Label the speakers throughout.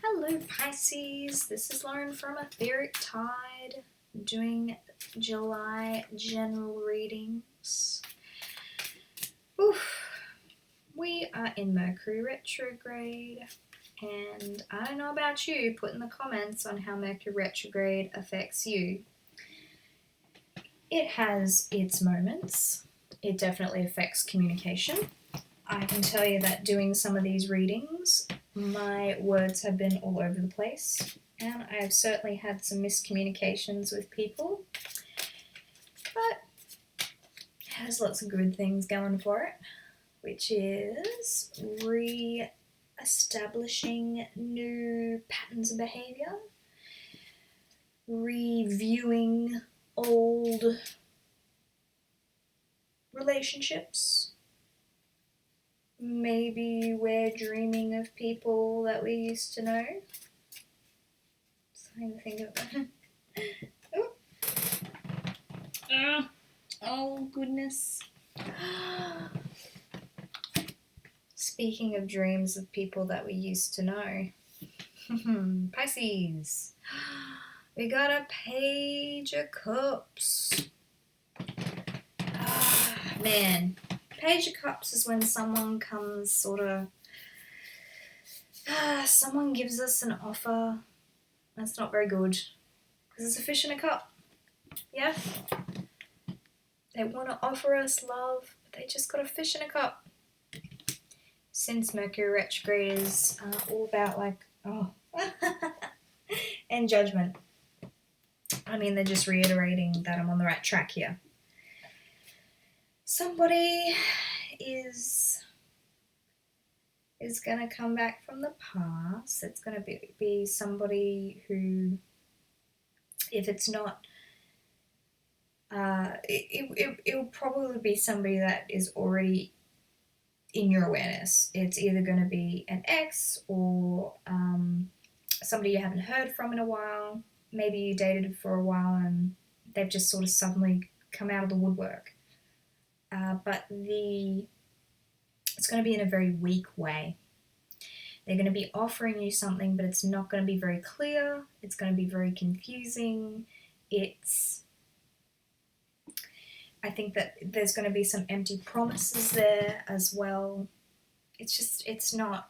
Speaker 1: Hello Pisces, this is Lauren from Etheric Tide, doing July general readings. We are in Mercury retrograde, and I don't know about you, put in the comments on how Mercury retrograde affects you. It has its moments. It definitely affects communication. I can tell you that doing some of these readings, my words have been all over the place, and I have certainly had some miscommunications with people, but it has lots of good things going for it, which is re-establishing new patterns of behavior, reviewing old relationships. Maybe we're dreaming of people that we used to know. Trying to think of that. Oh goodness. Speaking of dreams of people that we used to know. Pisces. We got a Page of Cups. Man. Page of Cups is when someone comes someone gives us an offer that's not very good, because it's a fish in a cup. Yeah? They want to offer us love, but they just got a fish in a cup. Since Mercury retrograde is all about and judgment. I mean, they're just reiterating that I'm on the right track here. Somebody is going to come back from the past. It's going to be somebody who, if it's not, it'll probably be somebody that is already in your awareness. It's either going to be an ex or somebody you haven't heard from in a while. Maybe you dated for a while and they've just sort of suddenly come out of the woodwork. But it's going to be in a very weak way. They're going to be offering you something, but it's not going to be very clear. It's going to be very confusing. I think that there's going to be some empty promises there as well. It's not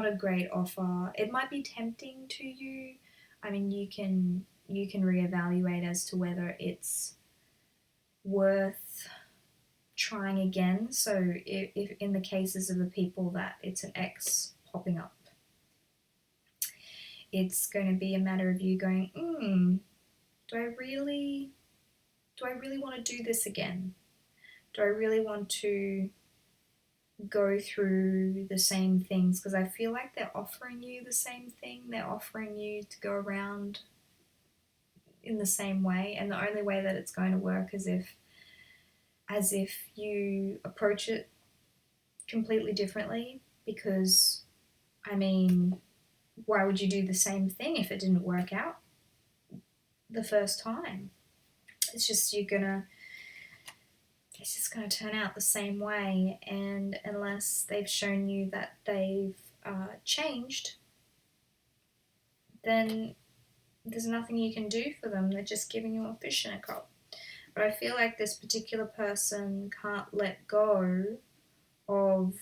Speaker 1: a great offer. It might be tempting to you. I mean, you can reevaluate as to whether it's worth trying again. So if in the cases of the people that it's an ex popping up, it's going to be a matter of you going, do I really want to do this again? Do I really want to go through the same things? Because I feel like they're offering you the same thing. They're offering you to go around in the same way, and the only way that it's going to work is as if you approach it completely differently, because, I mean, why would you do the same thing if it didn't work out the first time? It's just going to turn out the same way, and unless they've shown you that they've changed, then there's nothing you can do for them. They're just giving you a fish in a cup. But I feel like this particular person can't let go of...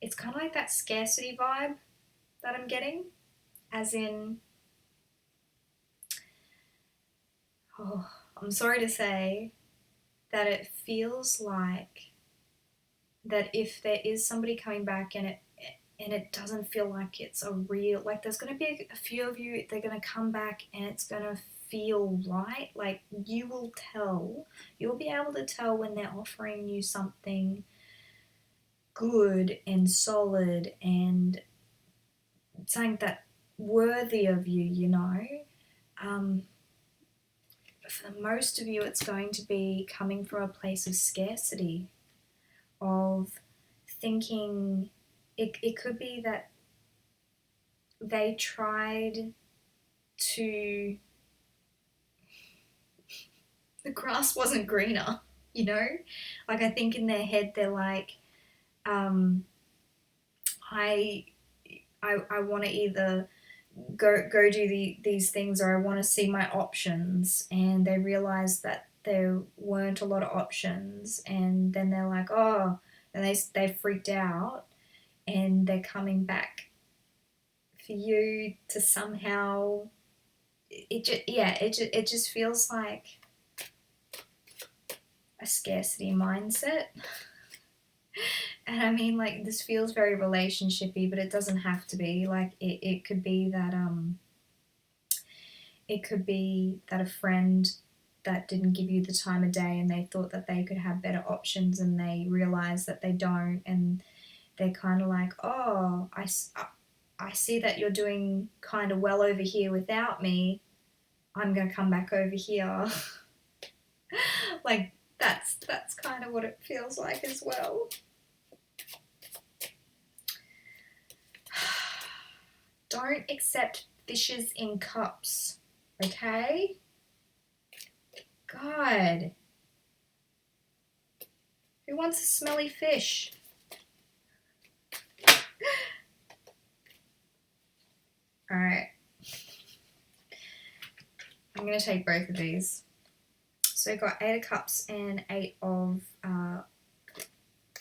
Speaker 1: It's kind of like that scarcity vibe that I'm getting, as in... I'm sorry to say that it feels like that if there is somebody coming back and it doesn't feel like it's a real, like there's going to be a few of you, they're going to come back and it's going to feel right. Like you'll be able to tell when they're offering you something good and solid and something that worthy of you, you know. For most of you, it's going to be coming from a place of scarcity, of thinking. It could be that they tried to... The grass wasn't greener, you know? Like, I think in their head they're like, I want to either go do these things, or I want to see my options, and they realize that there weren't a lot of options, and then they're like, oh, and they freaked out, and they're coming back for you to somehow, it just feels like a scarcity mindset. And I mean, like, this feels very relationshipy, but it doesn't have to be. Like, it could be that a friend that didn't give you the time of day, and they thought that they could have better options, and they realize that they don't, and they're kind of like, oh, I see that you're doing kind of well over here without me. I'm gonna come back over here. Like, that's kind of what it feels like as well. Don't accept fishes in cups, okay? God. Who wants a smelly fish? Alright. I'm going to take both of these. So I've got 8 of Cups and 8 of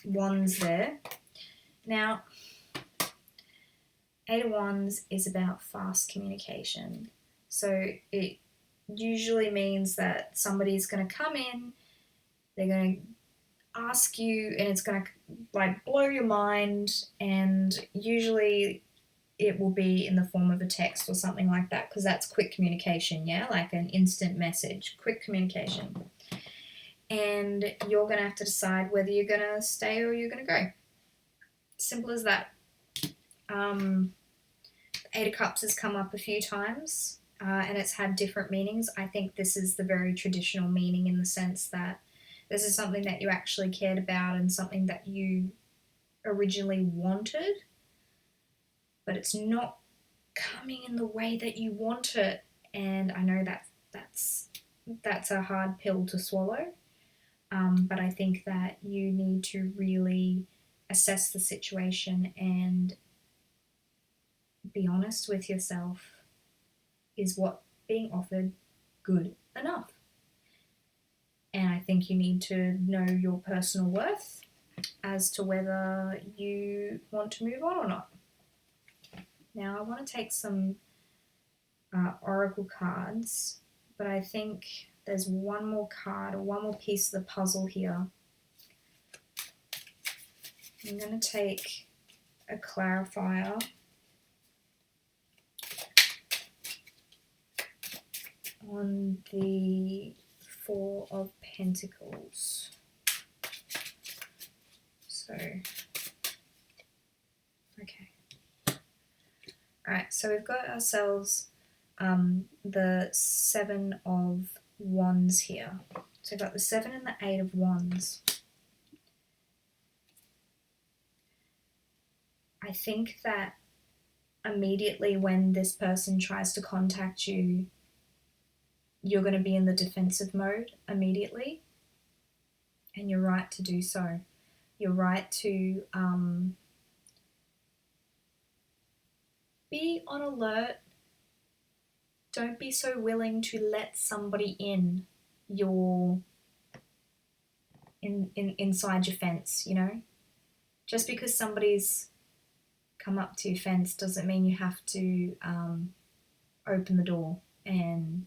Speaker 1: Wands there. Now, 8 of Wands is about fast communication. So it usually means that somebody's going to come in, they're going to ask you, and it's going to like blow your mind, and usually it will be in the form of a text or something like that, because that's quick communication, yeah? Like an instant message, quick communication. And you're going to have to decide whether you're going to stay or you're going to go. Simple as that. 8 of Cups has come up a few times, and it's had different meanings. I think this is the very traditional meaning, in the sense that this is something that you actually cared about and something that you originally wanted, but it's not coming in the way that you want it. And I know that's a hard pill to swallow, but I think that you need to really assess the situation and be honest with yourself. Is what being offered good enough? And I think you need to know your personal worth as to whether you want to move on or not. Now, I want to take some oracle cards, but I think there's one more card, or one more piece of the puzzle here. I'm going to take a clarifier on the 4 of Pentacles. So, okay. Alright, so we've got ourselves the 7 of Wands here. So we've got the 7 and the 8 of Wands. I think that immediately when this person tries to contact you, you're going to be in the defensive mode immediately. And you're right to do so. You're right to be on alert. Don't be so willing to let somebody in inside your fence, you know? Just because somebody's come up to your fence doesn't mean you have to open the door and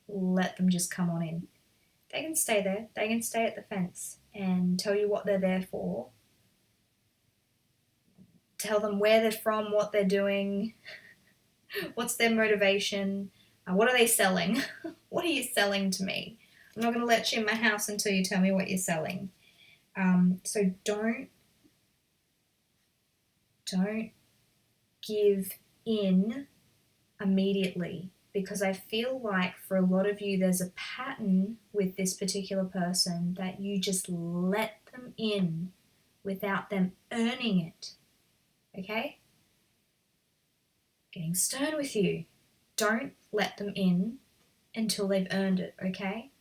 Speaker 1: let them just come on in. They can stay there. They can stay at the fence and tell you what they're there for. Tell them where they're from, what they're doing, what's their motivation, what are they selling? What are you selling to me? I'm not going to let you in my house until you tell me what you're selling. So don't give in immediately, because I feel like for a lot of you there's a pattern with this particular person that you just let them in without them earning it. Okay? Getting stern with you. Don't let them in until they've earned it, okay?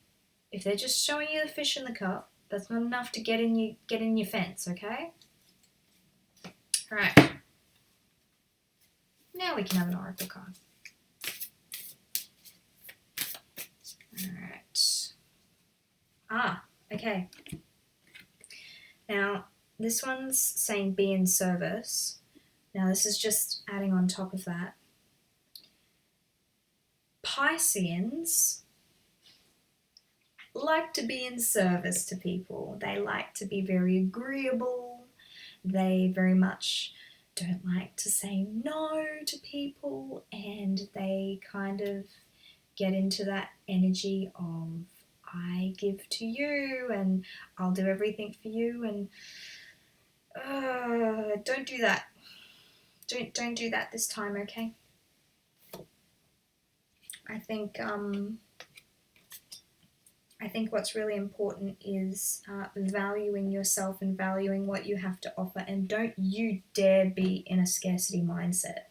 Speaker 1: If they're just showing you the fish in the cup, that's not enough to get in your fence, okay? Alright. Now we can have an oracle card. Alright. Okay. Now, this one's saying be in service. Now, this is just adding on top of that. Pisceans like to be in service to people. They like to be very agreeable. They very much don't like to say no to people, and they kind of get into that energy of I give to you and I'll do everything for you, and don't do that. Don't do that this time, okay? I think what's really important is valuing yourself and valuing what you have to offer, and don't you dare be in a scarcity mindset.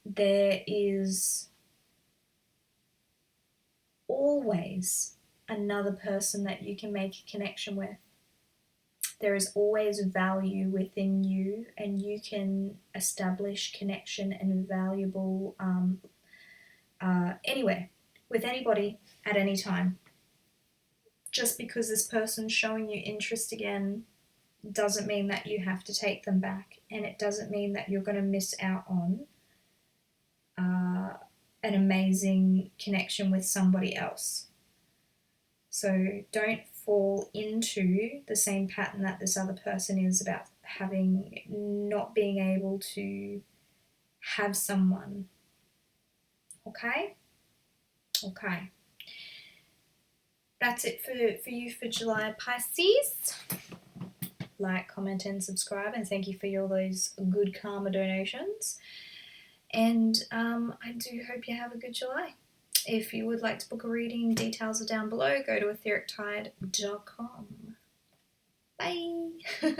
Speaker 1: There is always another person that you can make a connection with. There is always value within you, and you can establish connection and valuable anywhere, with anybody, at any time. Just because this person's showing you interest again doesn't mean that you have to take them back, and it doesn't mean that you're going to miss out on an amazing connection with somebody else. So don't fall into the same pattern that this other person is about not being able to have someone. Okay? Okay. That's it for you for July, Pisces. Like, comment, and subscribe, and thank you for all those good karma donations. And I do hope you have a good July. If you would like to book a reading, details are down below. Go to etherictide.com. Bye.